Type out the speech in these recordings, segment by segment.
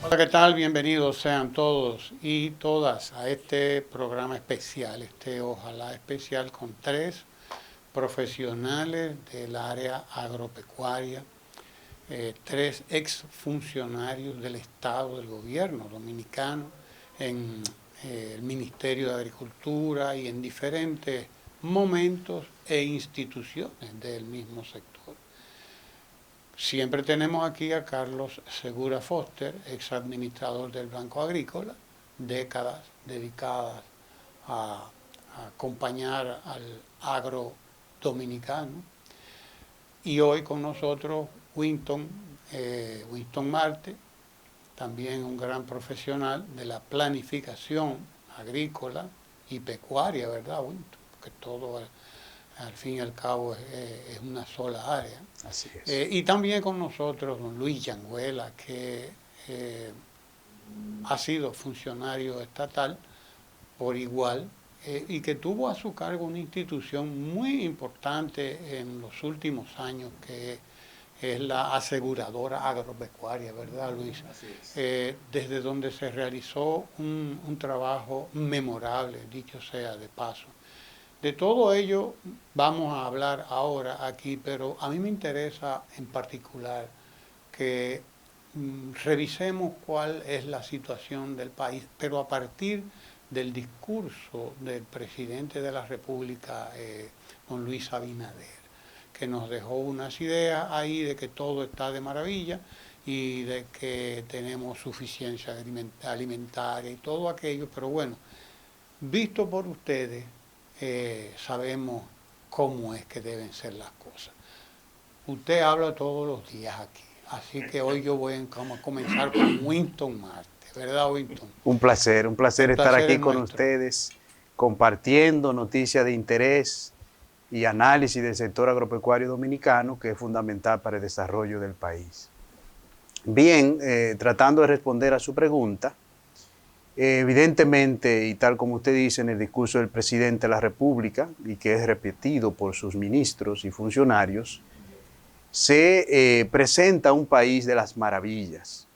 Hola, ¿qué tal? Bienvenidos sean todos y todas a este programa especial, ojalá especial con tres profesionales del área agropecuaria, tres exfuncionarios del Estado, del gobierno dominicano, en el Ministerio de Agricultura y en diferentes momentos e instituciones del mismo sector. Siempre tenemos aquí a Carlos Segura Foster, ex administrador del Banco Agrícola, décadas dedicadas a acompañar al agro dominicano. Y hoy con nosotros Winston Marte, también un gran profesional de la planificación agrícola y pecuaria, ¿verdad, Winston? Porque todo al fin y al cabo es una sola área. Así es. Y también con nosotros don Luis Yanguela, que ha sido funcionario estatal por igual y que tuvo a su cargo una institución muy importante en los últimos años, que es la aseguradora agropecuaria, ¿verdad, Luis? Así es. Desde donde se realizó un trabajo memorable, dicho sea de paso. De todo ello vamos a hablar ahora aquí, pero a mí me interesa en particular que revisemos cuál es la situación del país, pero a partir del discurso del presidente de la República, don Luis Abinader, que nos dejó unas ideas ahí de que todo está de maravilla y de que tenemos suficiencia alimentaria y todo aquello, pero bueno, visto por ustedes, sabemos cómo es que deben ser las cosas. Usted habla todos los días aquí, así que hoy yo voy a comenzar con Winston Marte, ¿verdad, Winston? Un placer El estar placer es aquí con nuestro. ustedes, compartiendo noticias de interés y análisis del sector agropecuario dominicano, que es fundamental para el desarrollo del país. Bien, tratando de responder a su pregunta, evidentemente, y tal como usted dice en el discurso del presidente de la República, y que es repetido por sus ministros y funcionarios, se presenta un país de las maravillas,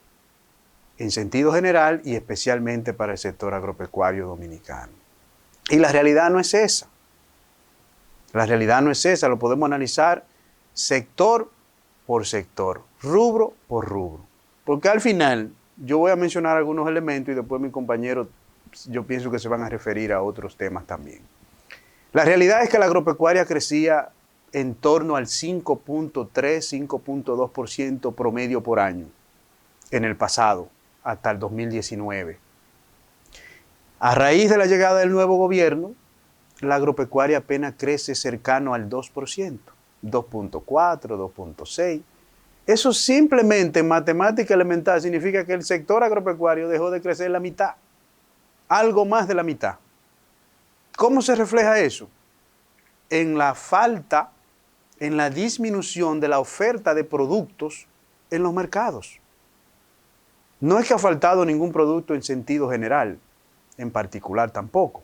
en sentido general y especialmente para el sector agropecuario dominicano. Y la realidad no es esa. La realidad no es esa, lo podemos analizar sector por sector, rubro por rubro. Porque al final yo voy a mencionar algunos elementos y después mis compañeros, yo pienso que se van a referir a otros temas también. La realidad es que la agropecuaria crecía en torno al 5.3, 5.2% promedio por año en el pasado, hasta el 2019. A raíz de la llegada del nuevo gobierno, la agropecuaria apenas crece cercano al 2%, 2.4, 2.6. Eso simplemente en matemática elemental significa que el sector agropecuario dejó de crecer la mitad, algo más de la mitad. ¿Cómo se refleja eso? En la falta, en la disminución de la oferta de productos en los mercados. No es que ha faltado ningún producto en sentido general, en particular tampoco,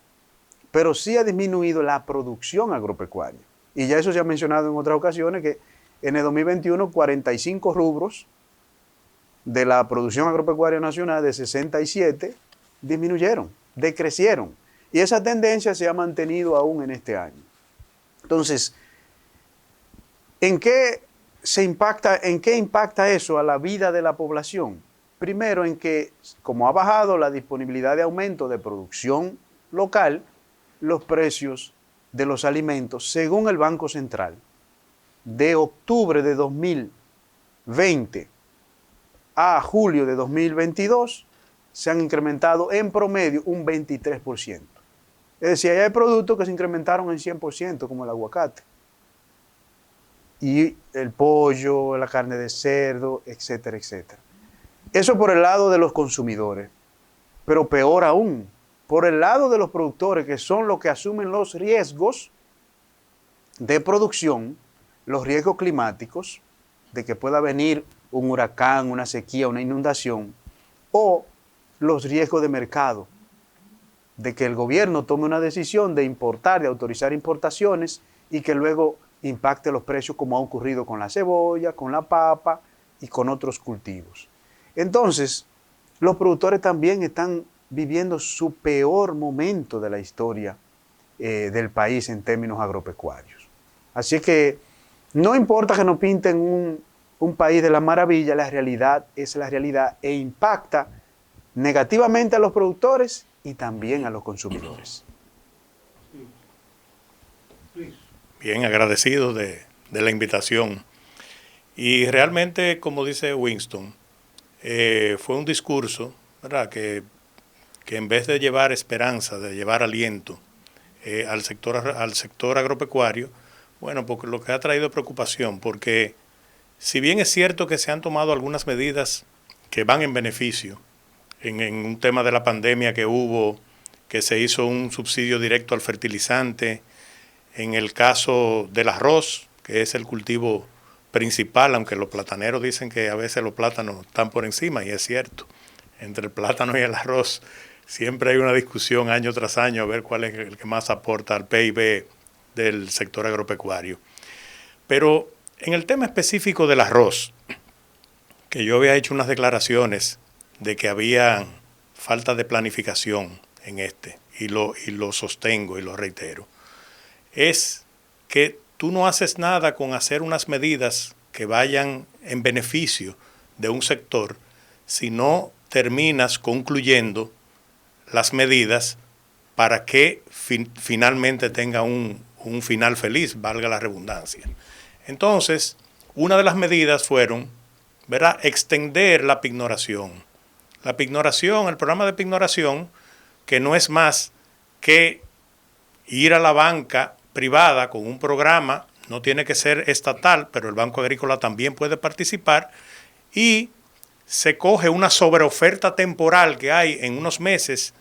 pero sí ha disminuido la producción agropecuaria. Y ya eso se ha mencionado en otras ocasiones, que en el 2021 45 rubros de la producción agropecuaria nacional de 67 disminuyeron, decrecieron. Y esa tendencia se ha mantenido aún en este año. Entonces, ¿en qué impacta eso a la vida de la población? Primero, en que, como ha bajado la disponibilidad de aumento de producción local, los precios de los alimentos, según el Banco Central, de octubre de 2020 a julio de 2022, se han incrementado en promedio un 23%. Es decir, hay productos que se incrementaron en 100%, como el aguacate, y el pollo, la carne de cerdo, etcétera, etcétera. Eso por el lado de los consumidores, pero peor aún, por el lado de los productores, que son los que asumen los riesgos de producción, los riesgos climáticos, de que pueda venir un huracán, una sequía, una inundación, o los riesgos de mercado, de que el gobierno tome una decisión de importar, de autorizar importaciones y que luego impacte los precios, como ha ocurrido con la cebolla, con la papa y con otros cultivos. Entonces, los productores también están viviendo su peor momento de la historia del país en términos agropecuarios. Así que no importa que nos pinten un país de la maravilla, la realidad es la realidad e impacta negativamente a los productores y también a los consumidores. Bien, agradecido de la invitación. Y realmente, como dice Winston, fue un discurso, ¿verdad?, que en vez de llevar esperanza, de llevar aliento al sector agropecuario, bueno, porque lo que ha traído preocupación, porque si bien es cierto que se han tomado algunas medidas que van en beneficio, en un tema de la pandemia que hubo, que se hizo un subsidio directo al fertilizante, en el caso del arroz, que es el cultivo principal, aunque los plataneros dicen que a veces los plátanos están por encima, y es cierto, entre el plátano y el arroz siempre hay una discusión año tras año a ver cuál es el que más aporta al PIB del sector agropecuario. Pero en el tema específico del arroz, que yo había hecho unas declaraciones de que había falta de planificación en y lo sostengo y lo reitero, es que tú no haces nada con hacer unas medidas que vayan en beneficio de un sector si no terminas concluyendo las medidas para que finalmente tenga un final feliz, valga la redundancia. Entonces, una de las medidas fueron, ¿verdad?, extender la pignoración. La pignoración, el programa de pignoración, que no es más que ir a la banca privada con un programa, no tiene que ser estatal, pero el Banco Agrícola también puede participar, y se coge una sobreoferta temporal que hay en unos meses,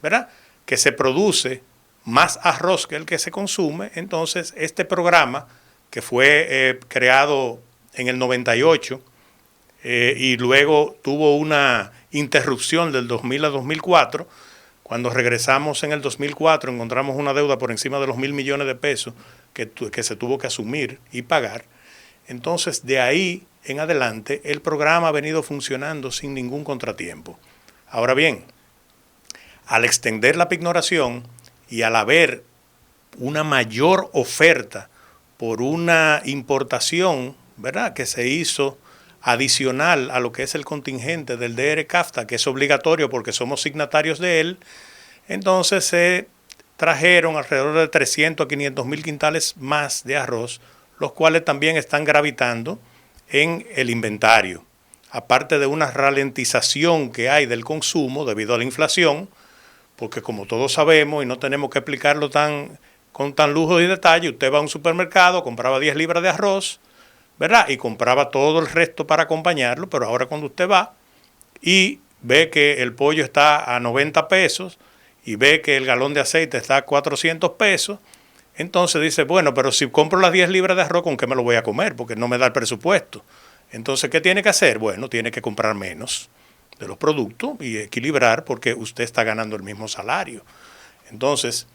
¿verdad?, que se produce más arroz que el que se consume. Entonces, este programa, que fue creado en el 98 y luego tuvo una interrupción del 2000 a 2004, cuando regresamos en el 2004 encontramos una deuda por encima de los 1.000 millones de pesos que se tuvo que asumir y pagar. Entonces, de ahí en adelante, el programa ha venido funcionando sin ningún contratiempo. Ahora bien, al extender la pignoración y al haber una mayor oferta por una importación, ¿verdad?, que se hizo adicional a lo que es el contingente del DR-CAFTA, que es obligatorio porque somos signatarios de él, entonces se trajeron alrededor de 300 a 500 mil quintales más de arroz, los cuales también están gravitando en el inventario. Aparte de una ralentización que hay del consumo debido a la inflación, porque como todos sabemos, y no tenemos que explicarlo con tan lujo y detalle, usted va a un supermercado, compraba 10 libras de arroz, ¿verdad?, y compraba todo el resto para acompañarlo, pero ahora cuando usted va y ve que el pollo está a 90 pesos y ve que el galón de aceite está a 400 pesos, entonces dice, bueno, pero si compro las 10 libras de arroz, ¿con qué me lo voy a comer? Porque no me da el presupuesto. Entonces, ¿qué tiene que hacer? Bueno, tiene que comprar menos de los productos y equilibrar, porque usted está ganando el mismo salario. Entonces,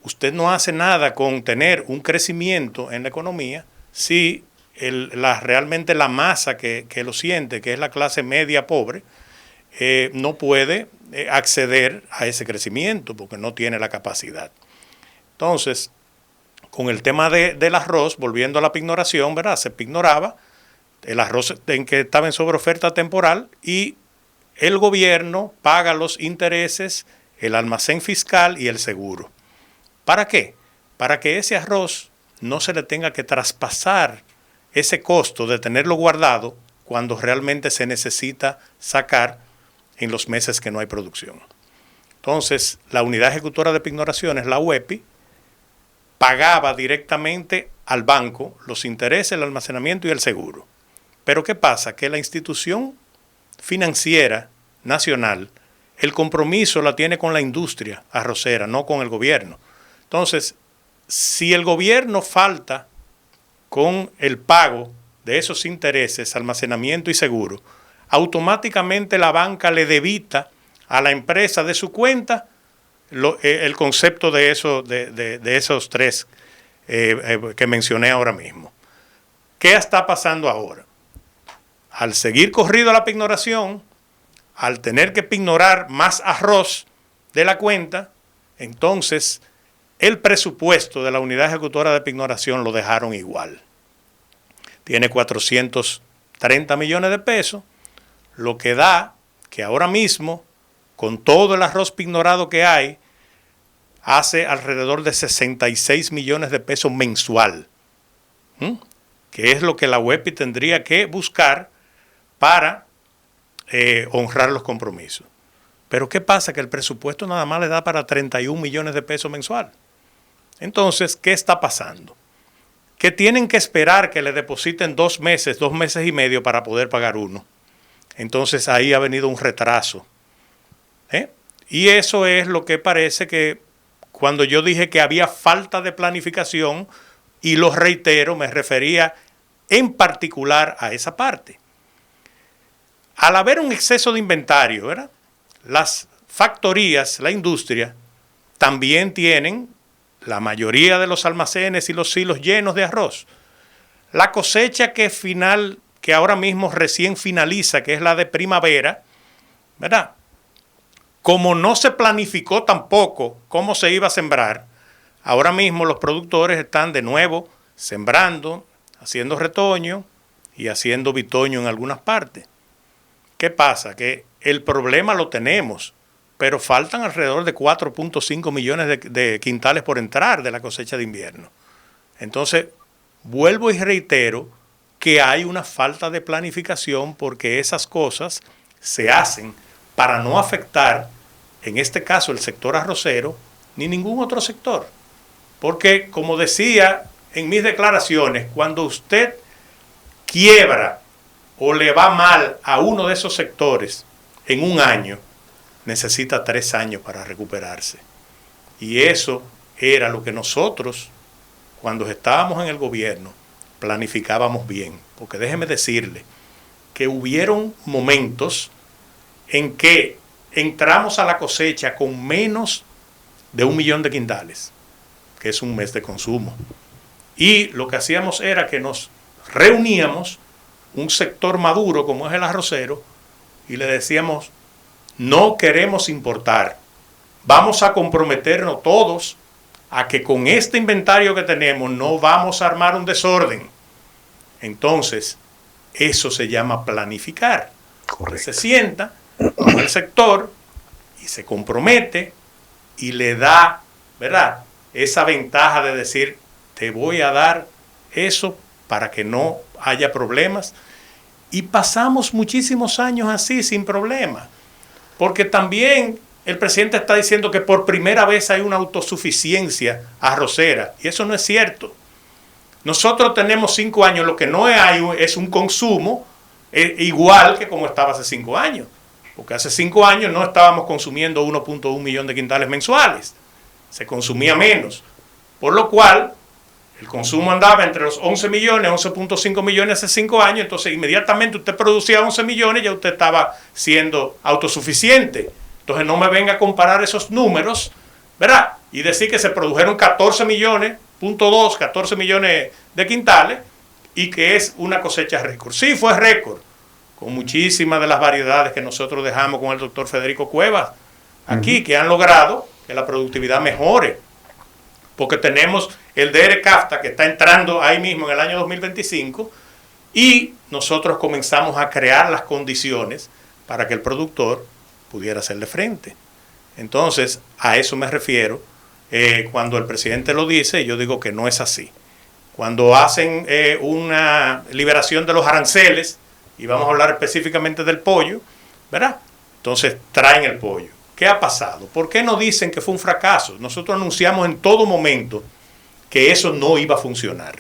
usted no hace nada con tener un crecimiento en la economía si realmente la masa que lo siente, que es la clase media pobre, no puede acceder a ese crecimiento porque no tiene la capacidad. Entonces, con el tema del arroz, volviendo a la pignoración, ¿verdad?, se pignoraba el arroz en que estaba en sobreoferta temporal y el gobierno paga los intereses, el almacén fiscal y el seguro. ¿Para qué? Para que ese arroz no se le tenga que traspasar ese costo de tenerlo guardado cuando realmente se necesita sacar en los meses que no hay producción. Entonces, la Unidad Ejecutora de Pignoraciones, la UEPI, pagaba directamente al banco los intereses, el almacenamiento y el seguro. Pero ¿qué pasa? Que la institución financiera nacional, el compromiso la tiene con la industria arrocera, no con el gobierno. Entonces, si el gobierno falta con el pago de esos intereses, almacenamiento y seguro, automáticamente la banca le debita a la empresa de su cuenta el concepto de esos tres que mencioné ahora mismo. ¿Qué está pasando ahora? Al seguir corrido la pignoración, al tener que pignorar más arroz de la cuenta, entonces el presupuesto de la unidad ejecutora de pignoración lo dejaron igual. Tiene 430 millones de pesos, lo que da que ahora mismo, con todo el arroz pignorado que hay, hace alrededor de 66 millones de pesos mensual, que es lo que la UEPI tendría que buscar para honrar los compromisos. Pero ¿qué pasa? Que el presupuesto nada más le da para 31 millones de pesos mensual. Entonces, ¿qué está pasando? Que tienen que esperar que le depositen 2 meses y medio para poder pagar uno. Entonces ahí ha venido un retraso. Y eso es lo que parece que cuando yo dije que había falta de planificación, y lo reitero, me refería en particular a esa parte. Al haber un exceso de inventario, ¿verdad?, las factorías, la industria, también tienen la mayoría de los almacenes y los silos llenos de arroz. La cosecha que ahora mismo recién finaliza, que es la de primavera, ¿verdad?, como no se planificó tampoco cómo se iba a sembrar, ahora mismo los productores están de nuevo sembrando, haciendo retoño y haciendo bitoño en algunas partes. ¿Qué pasa? Que el problema lo tenemos, pero faltan alrededor de 4.5 millones de quintales por entrar de la cosecha de invierno. Entonces, vuelvo y reitero que hay una falta de planificación porque esas cosas se hacen para no afectar, en este caso, el sector arrocero, ni ningún otro sector. Porque, como decía en mis declaraciones, cuando usted quiebra o le va mal a uno de esos sectores en un año, necesita 3 años para recuperarse. Y eso era lo que nosotros, cuando estábamos en el gobierno, planificábamos bien. Porque déjeme decirle que hubieron momentos en que entramos a la cosecha con menos de 1 millón de quintales, que es un mes de consumo. Y lo que hacíamos era que nos reuníamos, un sector maduro como es el arrocero, y le decíamos: no queremos importar, vamos a comprometernos todos a que con este inventario que tenemos no vamos a armar un desorden. Entonces, eso se llama planificar. Correcto. Se sienta con el sector y se compromete y le da, ¿verdad?, esa ventaja de decir: te voy a dar eso para que no haya problemas. Y pasamos muchísimos años así, sin problemas. Porque también el presidente está diciendo que por primera vez hay una autosuficiencia arrocera. Y eso no es cierto. Nosotros tenemos 5 años, lo que no hay es un consumo igual que como estaba hace 5 años. Porque hace 5 años no estábamos consumiendo 1.1 millón de quintales mensuales. Se consumía menos. Por lo cual, el consumo andaba entre los 11 millones, 11.5 millones hace 5 años. Entonces, inmediatamente usted producía 11 millones, ya usted estaba siendo autosuficiente. Entonces, no me venga a comparar esos números, ¿verdad?, y decir que se produjeron 14 millones de quintales y que es una cosecha récord. Sí, fue récord, con muchísimas de las variedades que nosotros dejamos con el doctor Federico Cuevas aquí, que han logrado que la productividad mejore. Porque tenemos el DR CAFTA que está entrando ahí mismo en el año 2025 y nosotros comenzamos a crear las condiciones para que el productor pudiera hacerle frente. Entonces, a eso me refiero. Cuando el presidente lo dice, yo digo que no es así. Cuando hacen una liberación de los aranceles, y vamos a hablar específicamente del pollo, ¿verdad?, entonces traen el pollo. ¿Qué ha pasado? ¿Por qué no dicen que fue un fracaso? Nosotros anunciamos en todo momento que eso no iba a funcionar.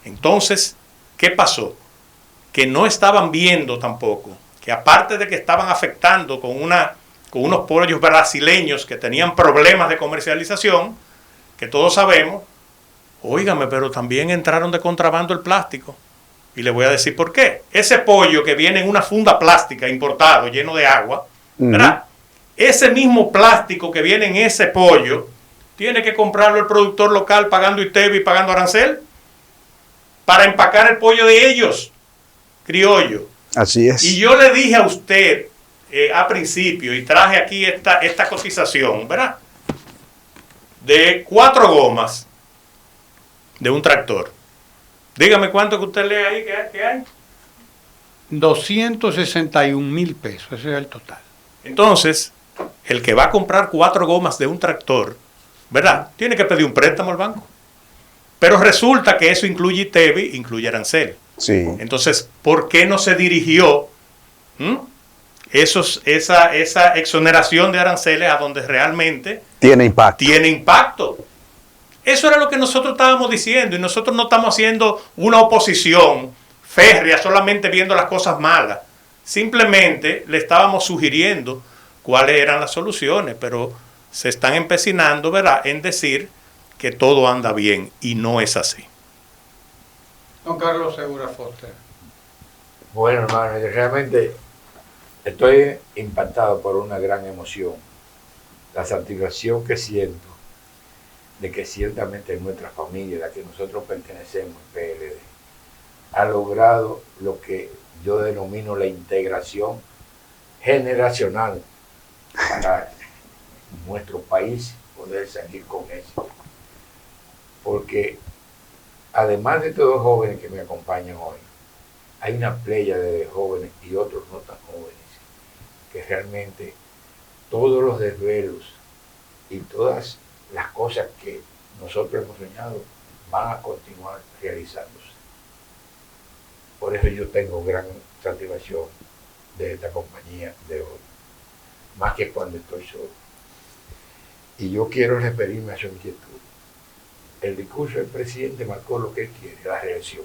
Entonces, ¿qué pasó? Que no estaban viendo tampoco, que aparte de que estaban afectando con unos pollos brasileños que tenían problemas de comercialización, que todos sabemos, óigame, pero también entraron de contrabando el plástico. Y le voy a decir por qué. Ese pollo que viene en una funda plástica importado, lleno de agua, ¿verdad? Ese mismo plástico que viene en ese pollo, tiene que comprarlo el productor local pagando ITEVI y pagando arancel para empacar el pollo de ellos, criollo. Así es. Y yo le dije a usted a principio y traje aquí esta cotización, ¿verdad? De 4 gomas de un tractor. Dígame cuánto que usted lee ahí que hay. 261,000 pesos, ese es el total. Entonces, el que va a comprar 4 gomas de un tractor, ¿verdad? Tiene que pedir un préstamo al banco. Pero resulta que eso incluye ITEVI, incluye arancel. Sí. Entonces, ¿por qué no se dirigió esa exoneración de aranceles a donde realmente tiene impacto? Eso era lo que nosotros estábamos diciendo, y nosotros no estamos haciendo una oposición férrea solamente viendo las cosas malas. Simplemente le estábamos sugiriendo cuáles eran las soluciones, pero se están empecinando, ¿verdad?, en decir que todo anda bien, y no es así. Don Carlos Segura Foster. Bueno, hermano, yo realmente estoy impactado por una gran emoción, la satisfacción que siento de que ciertamente nuestra familia, la que nosotros pertenecemos, el PLD, ha logrado lo que yo denomino la integración generacional para nuestro país poder salir con eso. Porque además de todos los jóvenes que me acompañan hoy, hay una playa de jóvenes y otros no tan jóvenes que realmente todos los desvelos y todas las cosas que nosotros hemos soñado van a continuar realizándose. Por eso yo tengo gran satisfacción de esta compañía de hoy, más que cuando estoy solo. Y yo quiero referirme a su inquietud. El discurso del presidente marcó lo que él quiere, la reelección.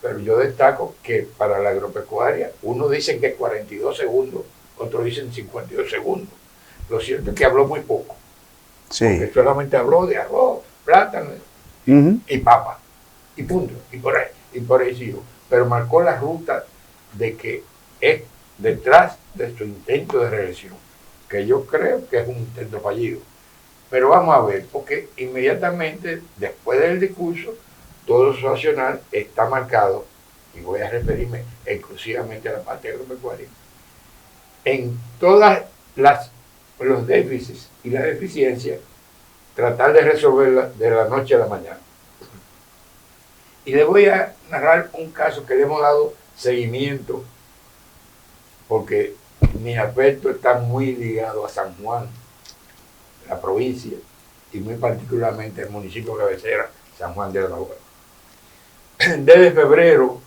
Pero yo destaco que para la agropecuaria, unos dicen que 42 segundos, otros dicen 52 segundos. Lo cierto es que habló muy poco. Sí. Porque solamente habló de arroz, plátano y papa. Y punto. Y por ahí siguió. Pero marcó la ruta de que es detrás de su intento de reelección, que yo creo que es un intento fallido. Pero vamos a ver, porque inmediatamente después del discurso, todo su accionar está marcado, y voy a referirme exclusivamente a la parte agropecuaria, en todas los déficits y las deficiencias, tratar de resolverla de la noche a la mañana. Y le voy a narrar un caso que le hemos dado seguimiento, porque mis afectos están muy ligados a San Juan, la provincia, y muy particularmente el municipio cabecera, San Juan de la Maguana. Desde febrero,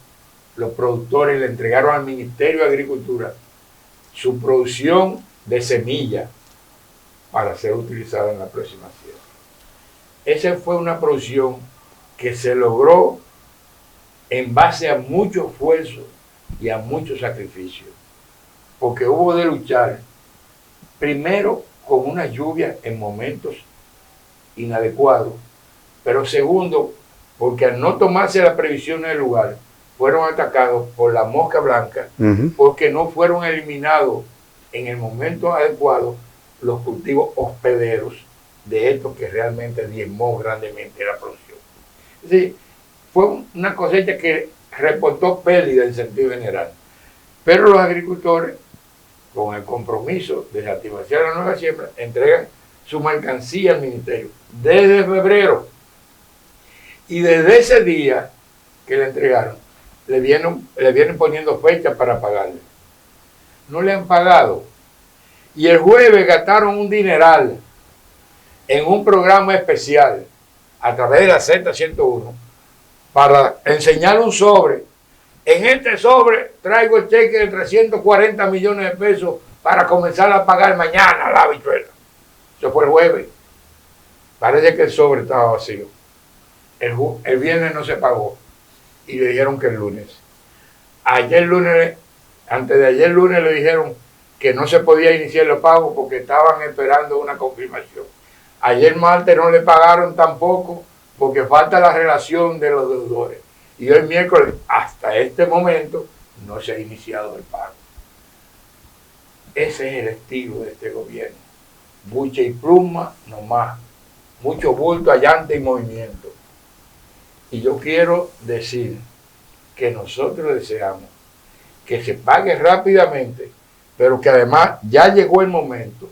los productores le entregaron al Ministerio de Agricultura su producción de semilla para ser utilizada en la próxima siembra. Esa fue una producción que se logró en base a mucho esfuerzo y a mucho sacrificio, porque hubo de luchar primero con una lluvia en momentos inadecuados, pero segundo, porque al no tomarse las previsiones del lugar, fueron atacados por la mosca blanca, porque no fueron eliminados en el momento adecuado los cultivos hospederos de estos que realmente diezmó grandemente la producción. Es decir, fue una cosecha que reportó pérdida en sentido general, pero los agricultores, con el compromiso de satisfacer la nueva siembra, entregan su mercancía al ministerio desde febrero. Y desde ese día que le entregaron, le vienen poniendo fechas para pagarle. No le han pagado. Y el jueves gastaron un dineral en un programa especial a través de la Z101 para enseñar un sobre. En este sobre traigo el cheque de 340 millones de pesos para comenzar a pagar mañana la habichuela. Eso fue el jueves. Parece que el sobre estaba vacío. El viernes no se pagó y le dijeron que el lunes. Antes de ayer lunes le dijeron que no se podía iniciar los pagos porque estaban esperando una confirmación. Ayer martes no le pagaron tampoco porque falta la relación de los deudores. Y hoy miércoles, hasta este momento, no se ha iniciado el pago. Ese es el estilo de este gobierno. Buche y pluma, no más. Mucho bulto, allante y movimiento. Y yo quiero decir que nosotros deseamos que se pague rápidamente pero que además ya llegó el momento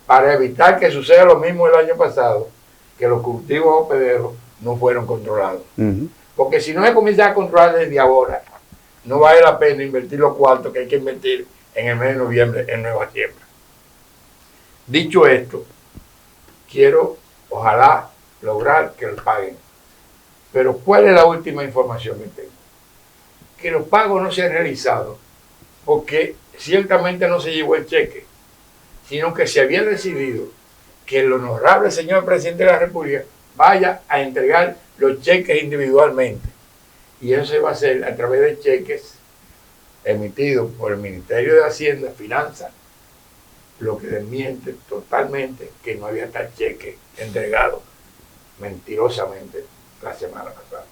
para evitar que suceda lo mismo el año pasado, que los cultivos hospederos no fueron controlados. Porque si no se comienza a controlar desde ahora, no vale la pena invertir los cuartos que hay que invertir en el mes de noviembre en nueva siembra. Dicho esto, quiero, ojalá, lograr que los paguen. Pero ¿cuál es la última información que tengo? Que los pagos no se han realizado porque ciertamente no se llevó el cheque, sino que se había decidido que el honorable señor presidente de la República vaya a entregar los cheques individualmente. Y eso se va a hacer a través de cheques emitidos por el Ministerio de Hacienda, Finanzas, lo que desmiente totalmente que no había tal cheque entregado mentirosamente la semana pasada.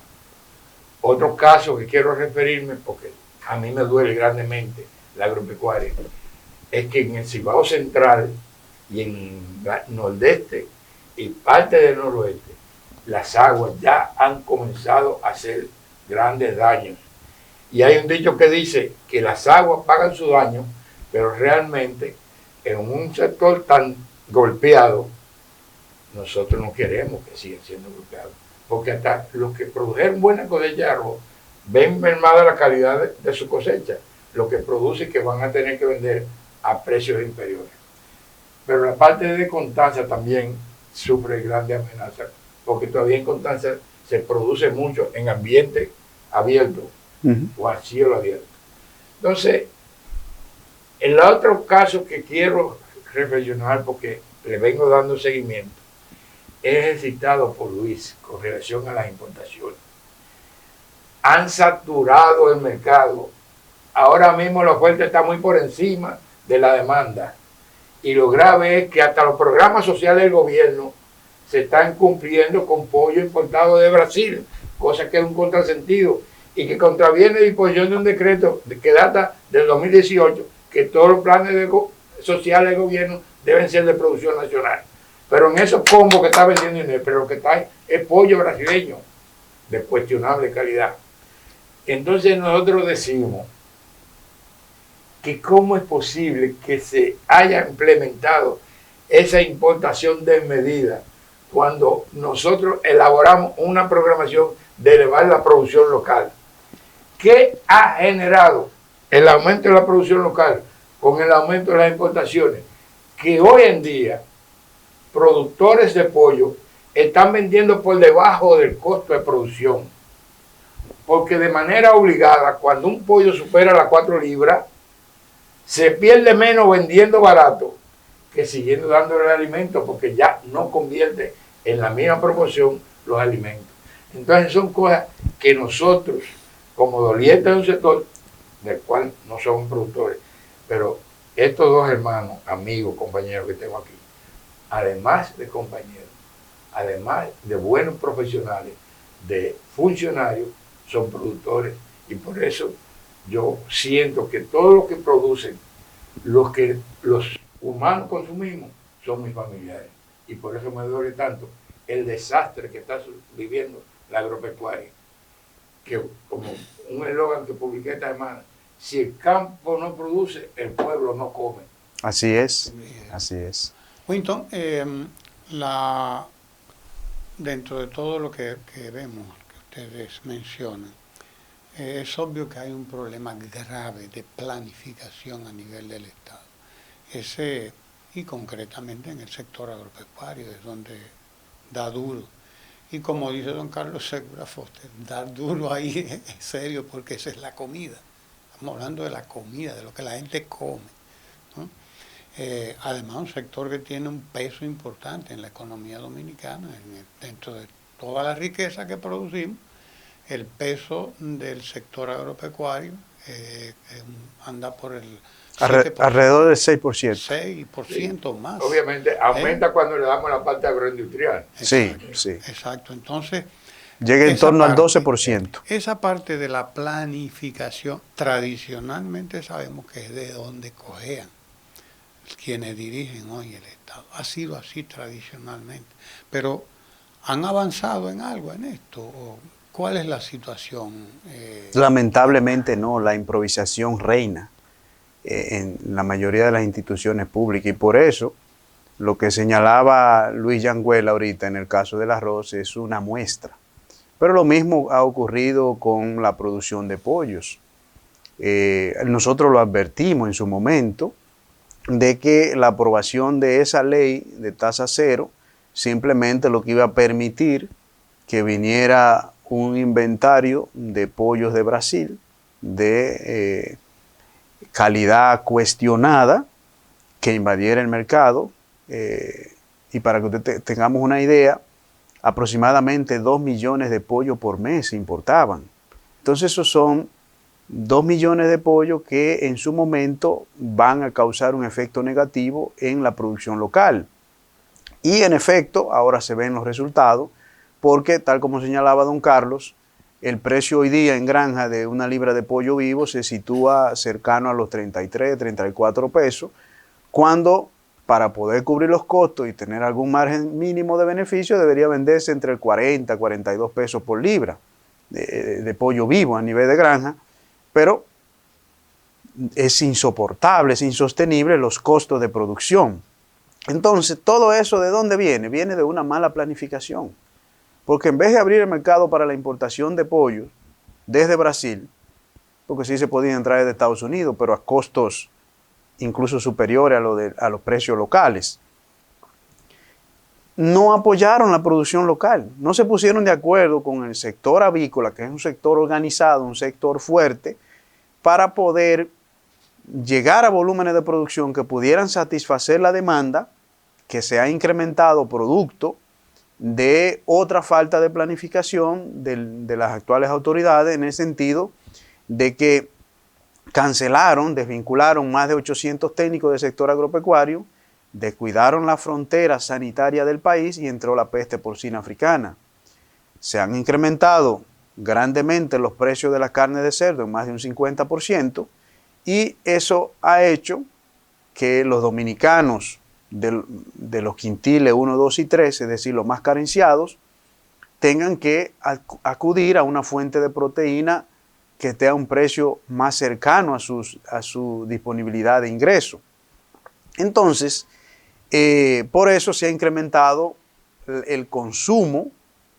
Otro caso que quiero referirme, porque a mí me duele grandemente la agropecuaria, es que en el Cibao Central y en el Nordeste y parte del Noroeste, las aguas ya han comenzado a hacer grandes daños. Y hay un dicho que dice que las aguas pagan su daño, pero realmente en un sector tan golpeado, nosotros no queremos que sigan siendo golpeados, porque hasta los que produjeron buena cosecha de arroz ven mermada la calidad de su cosecha, lo que produce que van a tener que vender a precios inferiores. Pero la parte de Constanza también sufre grandes amenazas, porque todavía en Constanza se produce mucho en ambiente abierto o a cielo abierto. Entonces, el otro caso que quiero reflexionar, porque le vengo dando seguimiento, es el citado por Luis con relación a las importaciones. Han saturado el mercado. Ahora mismo la oferta está muy por encima de la demanda. Y lo grave es que hasta los programas sociales del gobierno se están cumpliendo con pollo importado de Brasil, cosa que es un contrasentido y que contraviene la disposición de un decreto que data del 2018, que todos los planes sociales del gobierno deben ser de producción nacional. Pero en esos combos que está vendiendo Inés, pero lo que está es pollo brasileño de cuestionable calidad. Entonces nosotros decimos que cómo es posible que se haya implementado esa importación desmedida cuando nosotros elaboramos una programación de elevar la producción local. ¿Qué ha generado el aumento de la producción local con el aumento de las importaciones? Que hoy en día productores de pollo están vendiendo por debajo del costo de producción. Porque de manera obligada, cuando un pollo supera las 4 libras, se pierde menos vendiendo barato que siguiendo dándole el alimento, porque ya no convierte en la misma proporción los alimentos. Entonces son cosas que nosotros, como dolientes de un sector del cual no somos productores, pero estos dos hermanos, amigos, compañeros que tengo aquí, además de compañeros, además de buenos profesionales, de funcionarios, son productores, y por eso yo siento que todo lo que producen, los que los humanos consumimos, son mis familiares, y por eso me duele tanto el desastre que está viviendo la agropecuaria, que como un eslogan que publiqué esta semana, si el campo no produce, el pueblo no come. Así es, así es. Winton, dentro de todo lo que vemos, que ustedes mencionan, es obvio que hay un problema grave de planificación a nivel del Estado. Y concretamente en el sector agropecuario es donde da duro. Y como dice don Carlos Segura Foster, dar duro ahí es serio, porque esa es la comida. Estamos hablando de la comida, de lo que la gente come, ¿no? Además, un sector que tiene un peso importante en la economía dominicana, dentro de toda la riqueza que producimos, el peso del sector agropecuario anda por el 7%, alrededor del 6%. 6% más. Obviamente aumenta cuando le damos la parte agroindustrial. Sí, sí. Exacto. Entonces, llega en torno al 12%. Esa parte de la planificación, tradicionalmente sabemos que es de donde cojean quienes dirigen hoy el Estado. Ha sido así tradicionalmente. Pero, ¿han avanzado en algo en esto? ¿O cuál es la situación? Lamentablemente no, la improvisación reina. en la mayoría de las instituciones públicas. Y por eso, lo que señalaba Luis Yanguela ahorita en el caso del arroz es una muestra. Pero lo mismo ha ocurrido con la producción de pollos. Nosotros lo advertimos en su momento de que la aprobación de esa ley de tasa cero simplemente lo que iba a permitir que viniera un inventario de pollos de Brasil de calidad cuestionada que invadiera el mercado. Y para que tengamos una idea, aproximadamente 2 millones de pollos por mes se importaban. Entonces esos son 2 millones de pollos que en su momento van a causar un efecto negativo en la producción local. Y en efecto, ahora se ven los resultados, porque tal como señalaba don Carlos, el precio hoy día en granja de una libra de pollo vivo se sitúa cercano a los 33, 34 pesos, cuando para poder cubrir los costos y tener algún margen mínimo de beneficio debería venderse entre el 40 y 42 pesos por libra de pollo vivo a nivel de granja, pero es insoportable, es insostenible los costos de producción. Entonces, todo eso ¿de dónde viene? Viene de una mala planificación. Porque en vez de abrir el mercado para la importación de pollos desde Brasil, porque sí se podían traer de Estados Unidos, pero a costos incluso superiores a los precios locales, no apoyaron la producción local, no se pusieron de acuerdo con el sector avícola, que es un sector organizado, un sector fuerte, para poder llegar a volúmenes de producción que pudieran satisfacer la demanda que se ha incrementado producto de otra falta de planificación de las actuales autoridades, en el sentido de que cancelaron, desvincularon más de 800 técnicos del sector agropecuario, descuidaron la frontera sanitaria del país y entró la peste porcina africana. Se han incrementado grandemente los precios de la carne de cerdo en más de un 50%, y eso ha hecho que los dominicanos de los quintiles 1, 2 y 3, es decir, los más carenciados, tengan que acudir a una fuente de proteína que esté a un precio más cercano a su disponibilidad de ingreso. Entonces, por eso se ha incrementado el consumo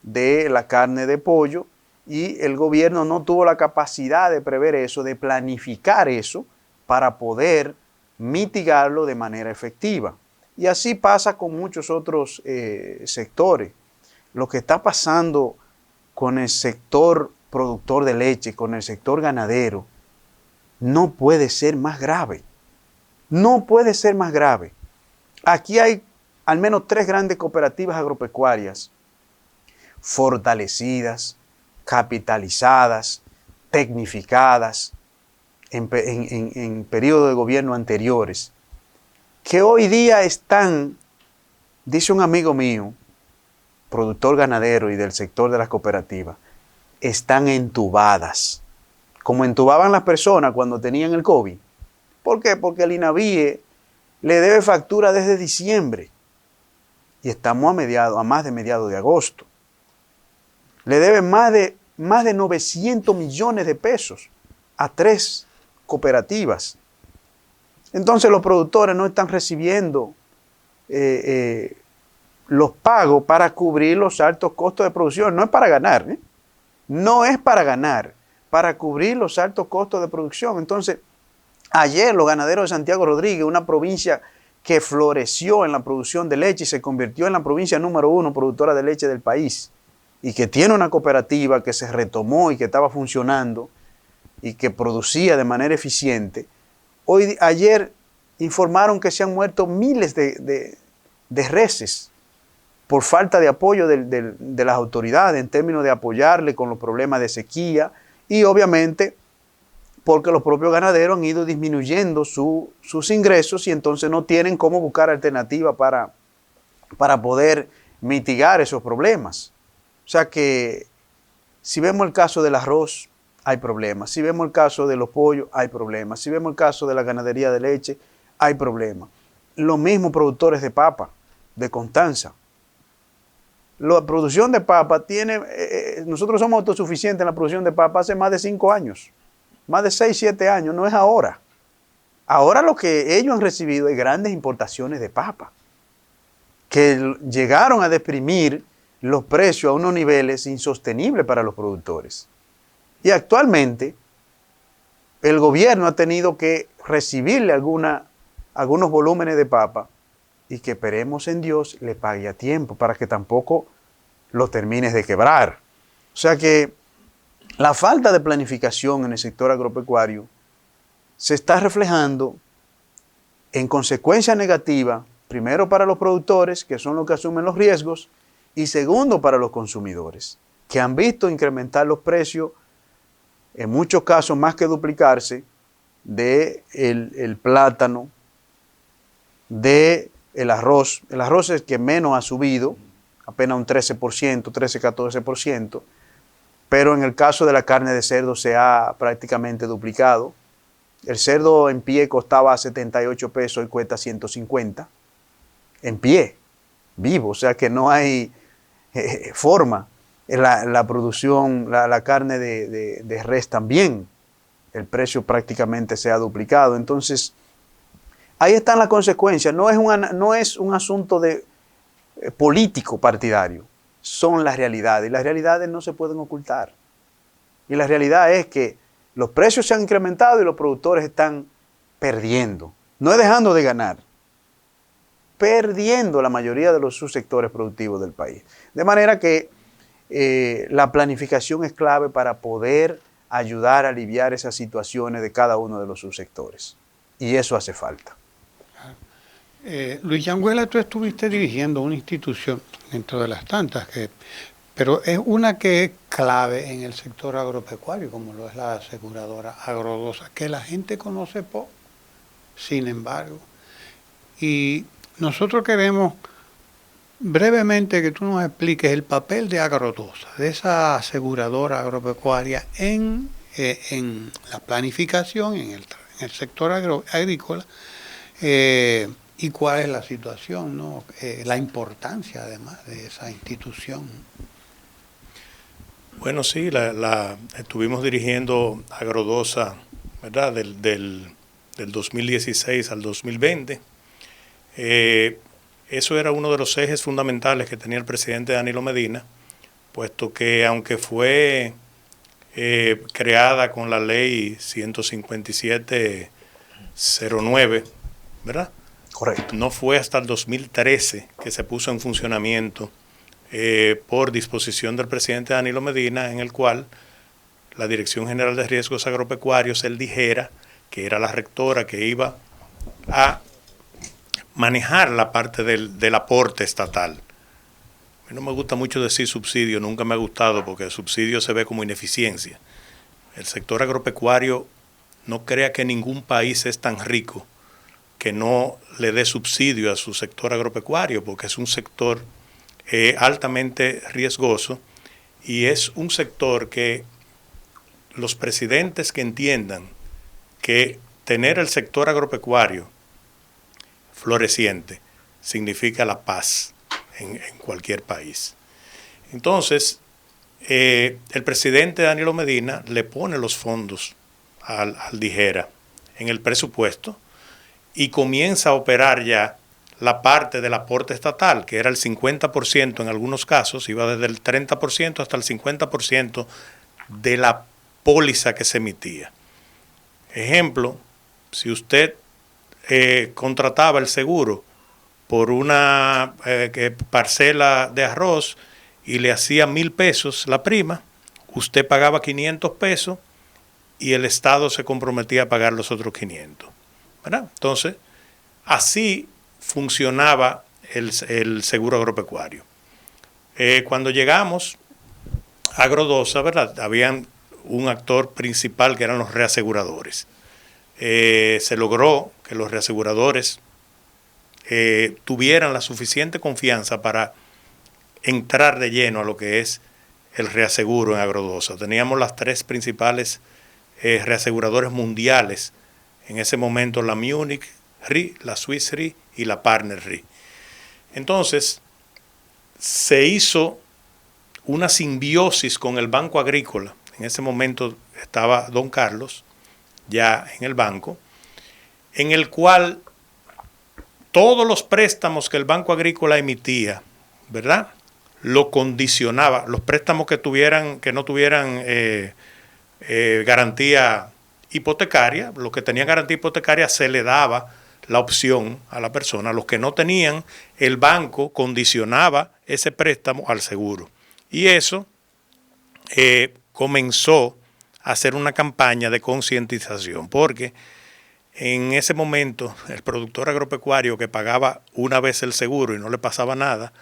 de la carne de pollo, y el gobierno no tuvo la capacidad de prever eso, de planificar eso para poder mitigarlo de manera efectiva. Y así pasa con muchos otros sectores. Lo que está pasando con el sector productor de leche, con el sector ganadero, no puede ser más grave. No puede ser más grave. Aquí hay al menos 3 grandes cooperativas agropecuarias fortalecidas, capitalizadas, tecnificadas en periodos de gobierno anteriores, que hoy día están, dice un amigo mío, productor ganadero y del sector de las cooperativas, están entubadas, como entubaban las personas cuando tenían el COVID. ¿Por qué? Porque el INAVIE le debe factura desde diciembre y estamos a más de mediados de agosto. Le deben más de 900 millones de pesos a 3 cooperativas. Entonces los productores no están recibiendo los pagos para cubrir los altos costos de producción. No es para ganar, no es para ganar, para cubrir los altos costos de producción. Entonces, ayer los ganaderos de Santiago Rodríguez, una provincia que floreció en la producción de leche y se convirtió en la provincia número 1 productora de leche del país, y que tiene una cooperativa que se retomó y que estaba funcionando y que producía de manera eficiente, ayer informaron que se han muerto miles de reses por falta de apoyo de las autoridades en términos de apoyarle con los problemas de sequía, y obviamente porque los propios ganaderos han ido disminuyendo sus ingresos y entonces no tienen cómo buscar alternativas para poder mitigar esos problemas. O sea que si vemos el caso del arroz, hay problemas. Si vemos el caso de los pollos, hay problemas. Si vemos el caso de la ganadería de leche, hay problemas. Los mismos productores de papa, de Constanza. La producción de papa nosotros somos autosuficientes en la producción de papa hace más de 5 años, más de 6, 7 años, no es ahora. Ahora lo que ellos han recibido es grandes importaciones de papa, que llegaron a deprimir los precios a unos niveles insostenibles para los productores. Y actualmente el gobierno ha tenido que recibirle algunos volúmenes de papa y que esperemos en Dios le pague a tiempo para que tampoco lo termines de quebrar. O sea que la falta de planificación en el sector agropecuario se está reflejando en consecuencias negativas, primero para los productores, que son los que asumen los riesgos, y segundo para los consumidores, que han visto incrementar los precios, en muchos casos más que duplicarse, del plátano, del arroz. El arroz es el que menos ha subido, apenas un 13%, 13-14%, pero en el caso de la carne de cerdo se ha prácticamente duplicado. El cerdo en pie costaba 78 pesos y cuesta 150, en pie, vivo, o sea que no hay forma. La producción, la carne de res también, el precio prácticamente se ha duplicado. Entonces, ahí están las consecuencias. No es un asunto político partidario, son las realidades. Y las realidades no se pueden ocultar. Y la realidad es que los precios se han incrementado y los productores están perdiendo. No es dejando de ganar, perdiendo la mayoría de los subsectores productivos del país. De manera que la planificación es clave para poder ayudar a aliviar esas situaciones de cada uno de los subsectores. Y eso hace falta. Luis Yanguela, tú estuviste dirigiendo una institución dentro de las tantas, pero es una que es clave en el sector agropecuario, como lo es la aseguradora Agrodosa, que la gente conoce poco, sin embargo. Y nosotros queremos brevemente que tú nos expliques el papel de Agrodosa, de esa aseguradora agropecuaria en la planificación, en el sector agrícola, y cuál es la situación, ¿no? La importancia además de esa institución. Bueno, sí, estuvimos dirigiendo Agrodosa, ¿verdad? Del 2016 al 2020. Eso era uno de los ejes fundamentales que tenía el presidente Danilo Medina, puesto que aunque fue creada con la ley 15709, ¿verdad? Correcto. No fue hasta el 2013 que se puso en funcionamiento por disposición del presidente Danilo Medina, en el cual la Dirección General de Riesgos Agropecuarios, el DIGERA, que era la rectora que iba a manejar la parte del aporte estatal. A mí no me gusta mucho decir subsidio, nunca me ha gustado porque el subsidio se ve como ineficiencia. El sector agropecuario, no crea que ningún país es tan rico que no le dé subsidio a su sector agropecuario, porque es un sector altamente riesgoso y es un sector que los presidentes que entiendan que tener el sector agropecuario floreciente significa la paz en cualquier país. Entonces, el presidente Danilo Medina le pone los fondos al DIGERA en el presupuesto y comienza a operar ya la parte del aporte estatal, que era el 50% en algunos casos, iba desde el 30% hasta el 50% de la póliza que se emitía. Ejemplo, si usted contrataba el seguro por una parcela de arroz y le hacía 1,000 pesos la prima, usted pagaba 500 pesos y el Estado se comprometía a pagar los otros 500. ¿Verdad? Entonces, así funcionaba el seguro agropecuario. Cuando llegamos a Agrodosa, ¿verdad? Habían un actor principal que eran los reaseguradores. Se logró que los reaseguradores tuvieran la suficiente confianza para entrar de lleno a lo que es el reaseguro en Agrodosa. Teníamos las 3 principales reaseguradores mundiales en ese momento, la Munich Re, la Swiss Re y la Partner Re. Entonces, se hizo una simbiosis con el Banco Agrícola. En ese momento estaba don Carlos ya en el banco, en el cual todos los préstamos que el Banco Agrícola emitía, ¿verdad?, lo condicionaba. Los préstamos que no tuvieran garantía hipotecaria, los que tenían garantía hipotecaria se le daba la opción a la persona. Los que no tenían, el banco condicionaba ese préstamo al seguro. Y eso comenzó a hacer una campaña de concientización, porque en ese momento el productor agropecuario que pagaba una vez el seguro y no le pasaba nada,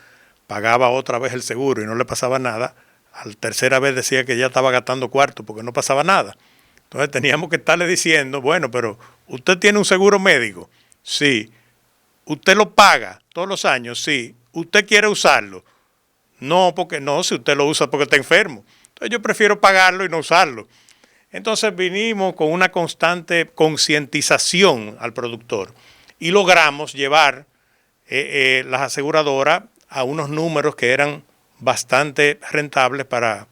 pagaba otra vez el seguro y no le pasaba nada, a la tercera vez decía que ya estaba gastando cuarto porque no pasaba nada. Entonces teníamos que estarle diciendo, bueno, pero ¿usted tiene un seguro médico? Sí. ¿Usted lo paga todos los años? Sí. ¿Usted quiere usarlo? No, porque no, si usted lo usa porque está enfermo. Entonces yo prefiero pagarlo y no usarlo. Entonces vinimos con una constante concientización al productor y logramos llevar las aseguradoras a unos números que eran bastante rentables para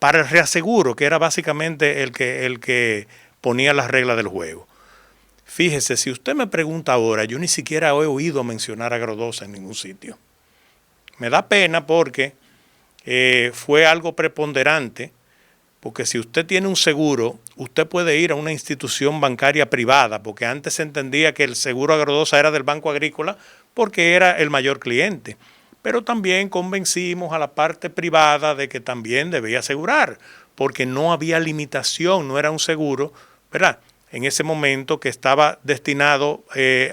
el reaseguro, que era básicamente el que ponía las reglas del juego. Fíjese, si usted me pregunta ahora, yo ni siquiera he oído mencionar a Agrodosa en ningún sitio. Me da pena porque fue algo preponderante, porque si usted tiene un seguro, usted puede ir a una institución bancaria privada, porque antes se entendía que el seguro Agrodosa era del Banco Agrícola porque era el mayor cliente. Pero también convencimos a la parte privada de que también debía asegurar, porque no había limitación, no era un seguro, ¿verdad?, en ese momento que estaba destinado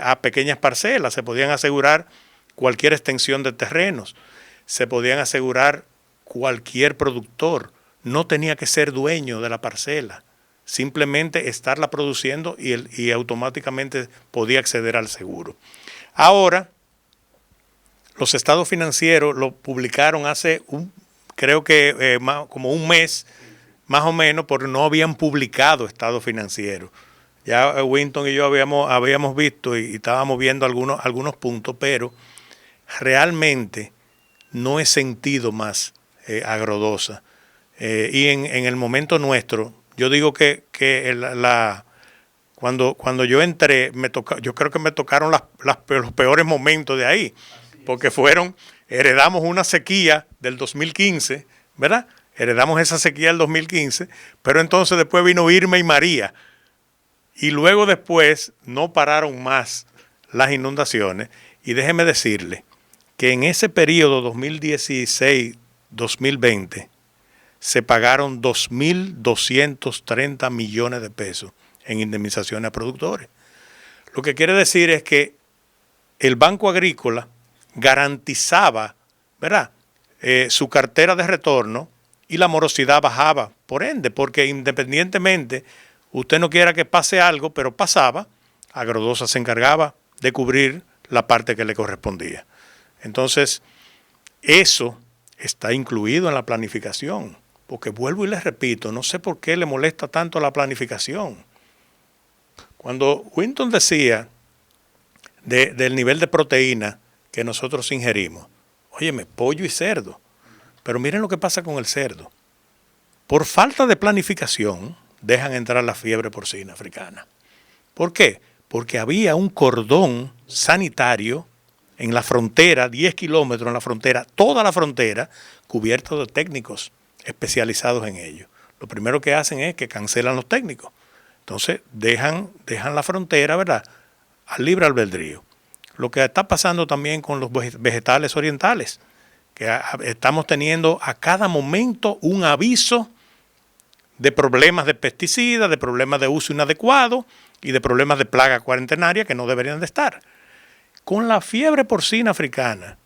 a pequeñas parcelas. Se podían asegurar cualquier extensión de terrenos, se podían asegurar cualquier productor, no tenía que ser dueño de la parcela, simplemente estarla produciendo y automáticamente podía acceder al seguro. Ahora, los estados financieros lo publicaron hace creo que como un mes, más o menos, porque no habían publicado estados financieros. Ya Winton y yo habíamos visto y estábamos viendo algunos puntos, pero realmente no he sentido más Agrodosa. Y en el momento nuestro, yo digo que cuando yo entré, yo creo que me tocaron los peores momentos de ahí, porque heredamos una sequía del 2015, ¿verdad? Heredamos esa sequía del 2015, pero entonces después vino Irma y María, y luego después no pararon más las inundaciones. Y déjeme decirle que en ese periodo 2016-2020 se pagaron 2.230 millones de pesos en indemnizaciones a productores. Lo que quiere decir es que el Banco Agrícola garantizaba, ¿verdad?, su cartera de retorno y la morosidad bajaba, por ende, porque independientemente usted no quiera que pase algo, pero pasaba, Agrodosa se encargaba de cubrir la parte que le correspondía. Entonces, eso está incluido en la planificación, porque vuelvo y les repito, no sé por qué le molesta tanto la planificación. Cuando Winton decía del nivel de proteína que nosotros ingerimos, óyeme, pollo y cerdo, pero miren lo que pasa con el cerdo. Por falta de planificación, dejan entrar la fiebre porcina africana. ¿Por qué? Porque había un cordón sanitario en la frontera, 10 kilómetros en la frontera, toda la frontera, cubierta de técnicos especializados en ello. Lo primero que hacen es que cancelan los técnicos. Entonces dejan la frontera, ¿verdad?, al libre albedrío. Lo que está pasando también con los vegetales orientales, que estamos teniendo a cada momento un aviso de problemas de pesticidas, de problemas de uso inadecuado y de problemas de plaga cuarentenaria que no deberían de estar. Con la fiebre porcina africana,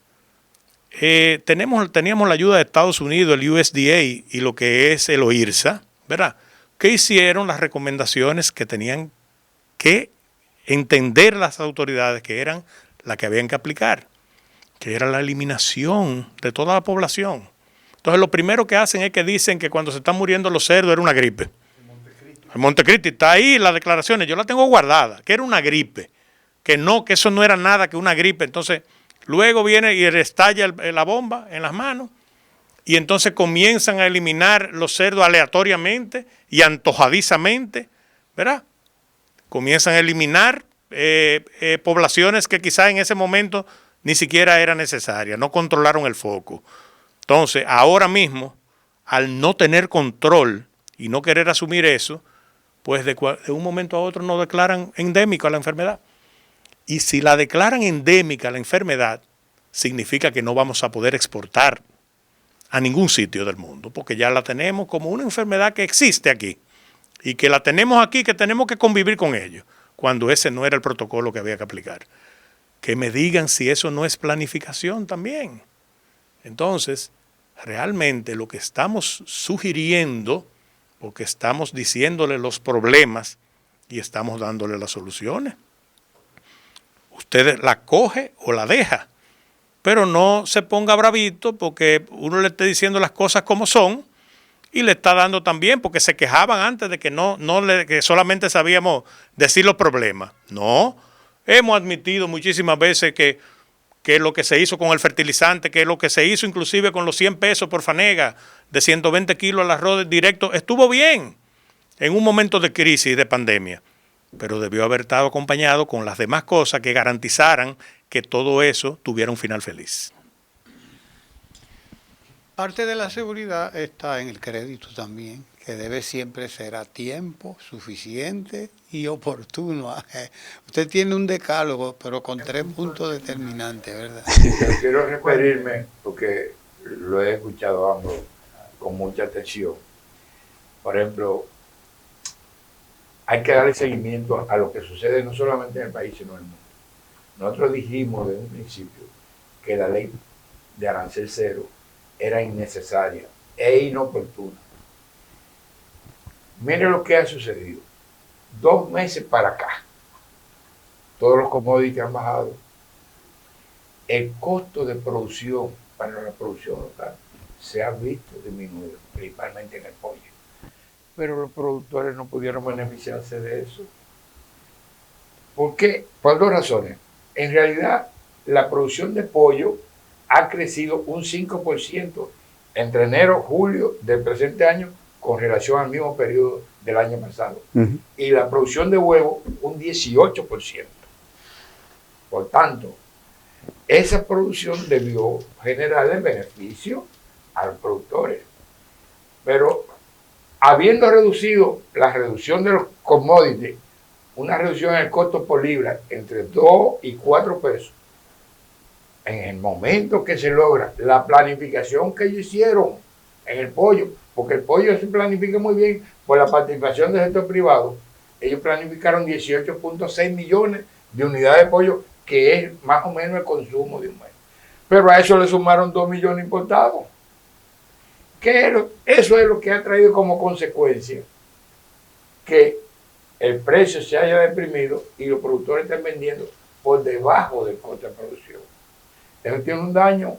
teníamos la ayuda de Estados Unidos, el USDA y lo que es el OIRSA, ¿verdad?, que hicieron las recomendaciones que tenían que entender las autoridades, que eran las que habían que aplicar, que era la eliminación de toda la población. Entonces lo primero que hacen es que dicen que cuando se están muriendo los cerdos era una gripe. El Montecristi está ahí, las declaraciones, yo las tengo guardadas, que era una gripe, que eso no era nada que una gripe. Entonces luego viene y estalla la bomba en las manos y entonces comienzan a eliminar los cerdos aleatoriamente y antojadizamente, ¿verdad? Comienzan a eliminar poblaciones que quizás en ese momento ni siquiera era necesaria, no controlaron el foco. Entonces, ahora mismo, al no tener control y no querer asumir eso, pues de un momento a otro no declaran endémica la enfermedad. Y si la declaran endémica la enfermedad, significa que no vamos a poder exportar a ningún sitio del mundo, porque ya la tenemos como una enfermedad que existe aquí y que la tenemos aquí, que tenemos que convivir con ello, cuando ese no era el protocolo que había que aplicar. Que me digan si eso no es planificación también. Entonces, realmente lo que estamos sugiriendo, porque estamos diciéndole los problemas y estamos dándole las soluciones. Usted la coge o la deja, pero no se ponga bravito porque uno le esté diciendo las cosas como son y le está dando también, porque se quejaban antes de que que solamente sabíamos decir los problemas. No, hemos admitido muchísimas veces que lo que se hizo con el fertilizante, que lo que se hizo inclusive con los 100 pesos por fanega de 120 kilos al arroz directo, estuvo bien en un momento de crisis, de pandemia, pero debió haber estado acompañado con las demás cosas que garantizaran que todo eso tuviera un final feliz. Parte de la seguridad está en el crédito también, que debe siempre ser a tiempo, suficiente y oportuno. Usted tiene un decálogo, pero con 3 puntos determinantes, ¿verdad? Yo quiero referirme, porque lo he escuchado ambos con mucha atención. Por ejemplo, hay que darle seguimiento a lo que sucede no solamente en el país, sino en el mundo. Nosotros dijimos desde un principio que la ley de arancel cero era innecesaria e inoportuna. Mire lo que ha sucedido. 2 meses para acá, todos los commodities han bajado. El costo de producción para la producción local se ha visto disminuido, principalmente en el pollo. Pero los productores no pudieron beneficiarse de eso. ¿Por qué? Por 2 razones. En realidad, la producción de pollo ha crecido un 5% entre enero y julio del presente año con relación al mismo periodo del año pasado. Y la producción de huevo un 18%. Por tanto, esa producción debió generarle beneficio a los productores. Pero habiendo reducido la reducción de los commodities, una reducción en el costo por libra entre 2 y 4 pesos, en el momento que se logra la planificación que ellos hicieron en el pollo, porque el pollo se planifica muy bien por la participación del sector privado, ellos planificaron 18.6 millones de unidades de pollo, que es más o menos el consumo de un mes. Pero a eso le sumaron 2 millones importados. Eso es lo que ha traído como consecuencia que el precio se haya deprimido y los productores estén vendiendo por debajo del costo de producción. Eso tiene un daño,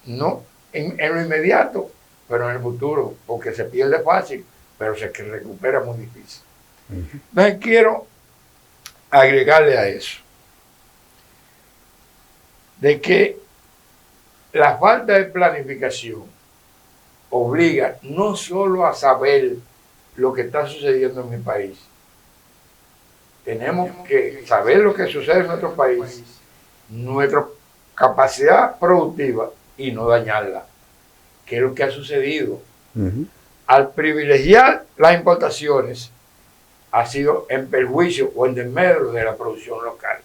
no en lo inmediato, pero en el futuro, porque se pierde fácil, pero se recupera muy difícil. Entonces quiero agregarle a eso, de que la falta de planificación obliga no solo a saber lo que está sucediendo en mi país, tenemos que saber lo que sucede en nuestro país, nuestra capacidad productiva y no dañarla, que es lo que ha sucedido. Al privilegiar las importaciones, ha sido en perjuicio o en desmedro de la producción local.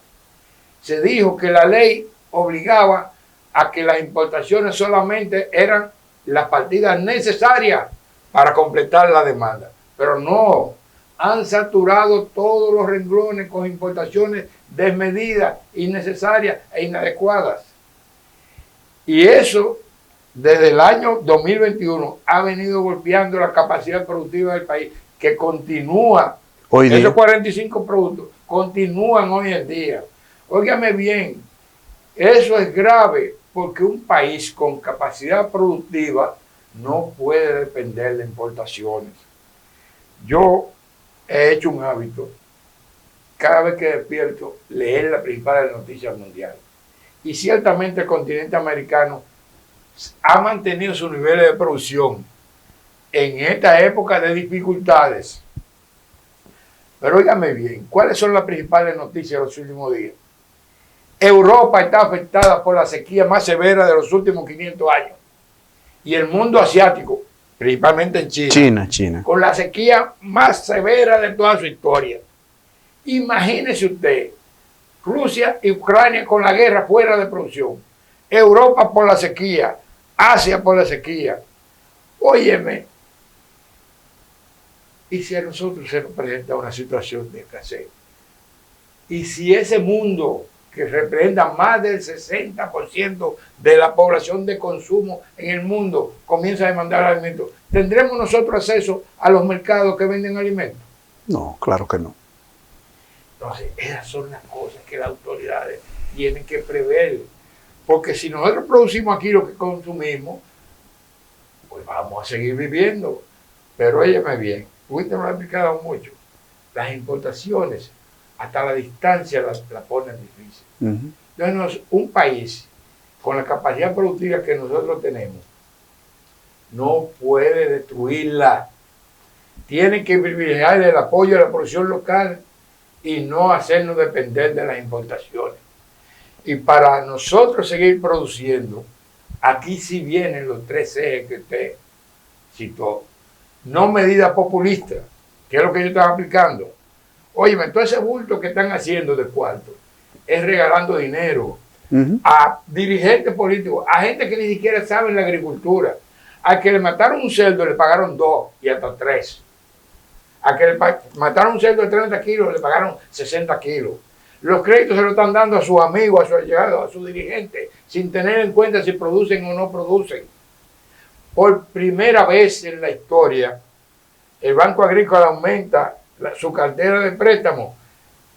Se dijo que la ley obligaba a que las importaciones solamente eran las partidas necesarias para completar la demanda, pero no, han saturado todos los renglones con importaciones desmedidas, innecesarias e inadecuadas. Y eso, desde el año 2021, ha venido golpeando la capacidad productiva del país, que continúa, esos 45 productos continúan hoy en día. Óigame bien, eso es grave, porque un país con capacidad productiva no puede depender de importaciones. Yo he hecho un hábito, cada vez que despierto, leer las principales noticias mundiales. Y ciertamente el continente americano ha mantenido sus niveles de producción en esta época de dificultades. Pero óigame bien, ¿cuáles son las principales noticias de los últimos días? Europa está afectada por la sequía más severa de los últimos 500 años. Y el mundo asiático, principalmente en China, con la sequía más severa de toda su historia. Imagínese usted, Rusia y Ucrania con la guerra fuera de producción, Europa por la sequía, Asia por la sequía. Óyeme, y si a nosotros se nos presenta una situación de escasez, y si ese mundo que representa más del 60% de la población de consumo en el mundo comienza a demandar alimentos, ¿tendremos nosotros acceso a los mercados que venden alimentos? No, claro que no. Entonces, esas son las cosas que las autoridades tienen que prever. Porque si nosotros producimos aquí lo que consumimos, pues vamos a seguir viviendo. Pero óyeme bien, usted me lo ha explicado mucho. Las importaciones, hasta la distancia la ponen difícil. Entonces, un país con la capacidad productiva que nosotros tenemos, no puede destruirla. Tiene que privilegiar el apoyo a la producción local y no hacernos depender de las importaciones. Y para nosotros seguir produciendo, aquí sí vienen los 3 ejes que usted citó. No medidas populistas, que es lo que yo estaba aplicando. Óyeme, todo ese bulto que están haciendo de cuarto es regalando dinero a dirigentes políticos, a gente que ni siquiera sabe la agricultura. Al que le mataron un cerdo le pagaron 2 y hasta 3. A que le mataron un cerdo de 30 kilos le pagaron 60 kilos. Los créditos se lo están dando a sus amigos, a sus allegados, a sus dirigentes, sin tener en cuenta si producen o no producen. Por primera vez en la historia, el Banco Agrícola aumenta su cartera de préstamos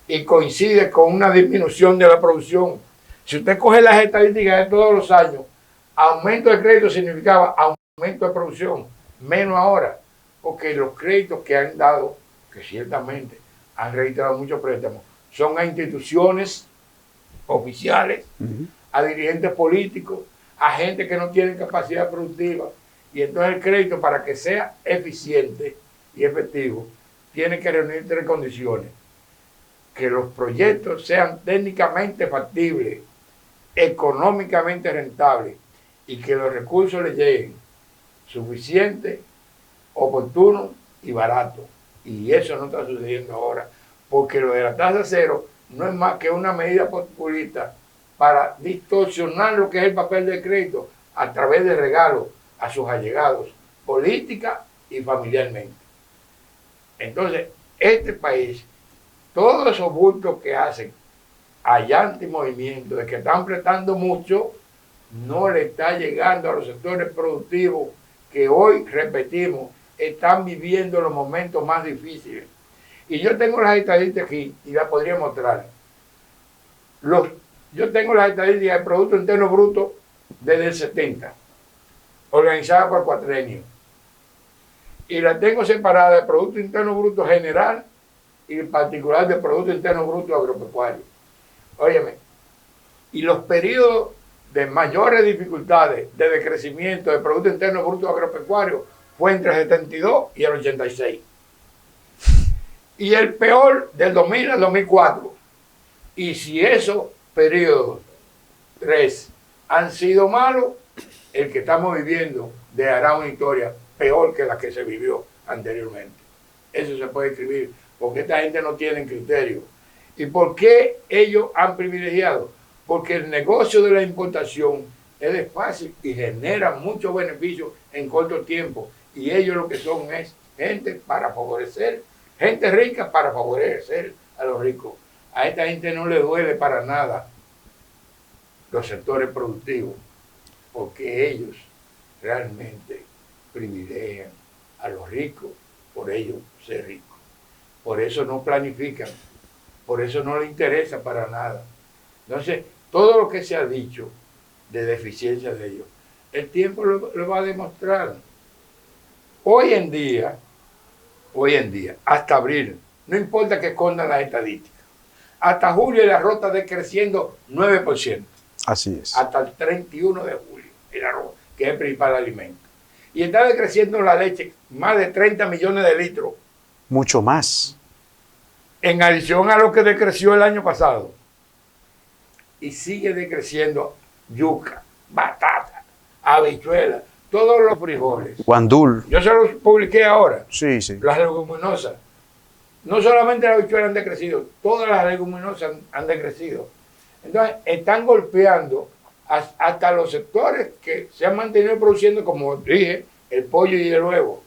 y coincide con una disminución de la producción. Si usted coge las estadísticas de todos los años, aumento de crédito significaba aumento de producción, menos ahora, porque los créditos que han dado, que ciertamente han registrado muchos préstamos, son a instituciones oficiales, a dirigentes políticos, a gente que no tiene capacidad productiva. Y entonces el crédito, para que sea eficiente y efectivo, tiene que reunir 3 condiciones. Que los proyectos sean técnicamente factibles, económicamente rentables y que los recursos les lleguen suficientes, oportunos y baratos. Y eso no está sucediendo ahora, porque lo de la tasa cero no es más que una medida populista para distorsionar lo que es el papel del crédito a través de regalos a sus allegados, política y familiarmente. Entonces, este país, todos esos bultos que hacen allá antimovimiento, de que están prestando mucho, no le está llegando a los sectores productivos que hoy, repetimos, están viviendo los momentos más difíciles. Y yo tengo las estadísticas aquí y las podría mostrar. Yo tengo las estadísticas del Producto Interno Bruto desde el 70, organizadas por cuatrenio. Y las tengo separadas del Producto Interno Bruto general y en particular del Producto Interno Bruto agropecuario. Óyeme, y los periodos de mayores dificultades de decrecimiento del Producto Interno Bruto agropecuario fue entre el 72 y el 86. Y el peor del 2000 al 2004. Y si esos periodos 3 han sido malos, el que estamos viviendo dejará una historia peor que la que se vivió anteriormente. Eso se puede escribir, porque esta gente no tiene criterio. ¿Y por qué ellos han privilegiado? Porque el negocio de la importación es fácil y genera muchos beneficios en corto tiempo. Y ellos lo que son es gente para favorecer, gente rica para favorecer a los ricos. A esta gente no le duele para nada los sectores productivos, porque ellos realmente privilegian a los ricos por ellos ser ricos. Por eso no planifican, por eso no les interesa para nada. Entonces, todo lo que se ha dicho de deficiencia de ellos, el tiempo lo va a demostrar. Hoy en día, hasta abril, no importa que escondan las estadísticas, hasta julio el arroz está decreciendo 9%. Así es. Hasta el 31 de julio, el arroz, que es el principal alimento. Y está decreciendo la leche más de 30 millones de litros. Mucho más. en adición a lo que decreció el año pasado. Y sigue decreciendo yuca, batata, habichuela, todos los frijoles. Guandul. Yo se los publiqué ahora. Sí, sí. Las leguminosas. No solamente las habichuelas han decrecido, todas las leguminosas han decrecido. Entonces, están golpeando hasta los sectores que se han mantenido produciendo, como dije, el pollo y el huevo.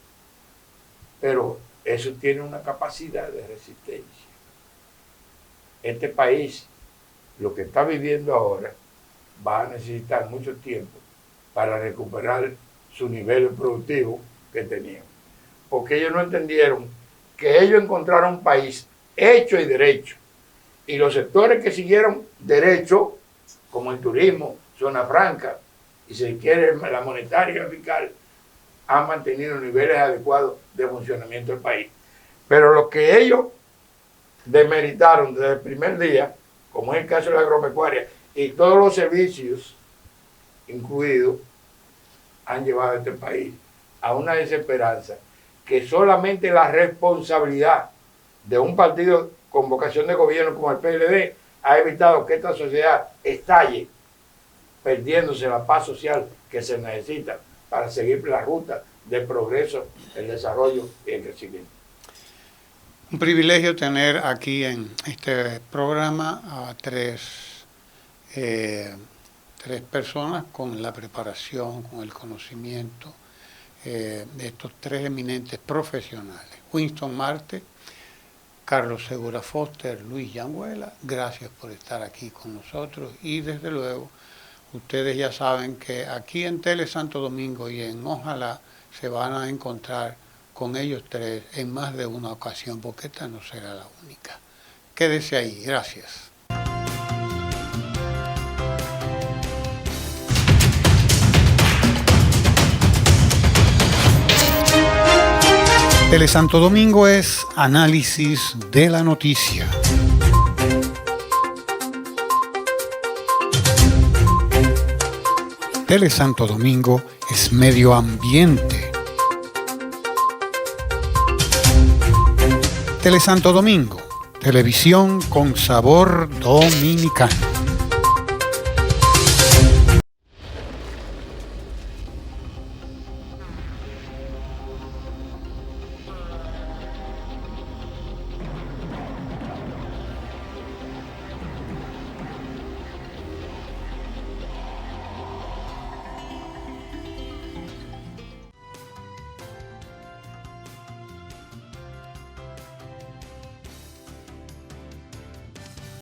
Pero eso tiene una capacidad de resistencia. Este país, lo que está viviendo ahora, va a necesitar mucho tiempo para recuperar su nivel productivo que tenían. Porque ellos no entendieron que ellos encontraron un país hecho y derecho. Y los sectores que siguieron derecho, como el turismo, zona franca, y si quiere la monetaria fiscal, han mantenido niveles adecuados de funcionamiento del país. Pero lo que ellos demeritaron desde el primer día, como es el caso de la agropecuaria, y todos los servicios incluidos, han llevado a este país a una desesperanza que solamente la responsabilidad de un partido con vocación de gobierno como el PLD ha evitado que esta sociedad estalle, perdiéndose la paz social que se necesita para seguir la ruta del progreso, el desarrollo y el crecimiento. Un privilegio tener aquí en este programa a tres personas con la preparación, con el conocimiento de estos tres eminentes profesionales. Winston Marte, Carlos Segura Foster, Luis Yanguela, gracias por estar aquí con nosotros y desde luego ustedes ya saben que aquí en Tele Santo Domingo y en Ojalá se van a encontrar con ellos tres en más de una ocasión, porque esta no será la única. Quédese ahí, gracias. Tele Santo Domingo es análisis de la noticia. Tele Santo Domingo es medio ambiente. Tele Santo Domingo, televisión con sabor dominicano.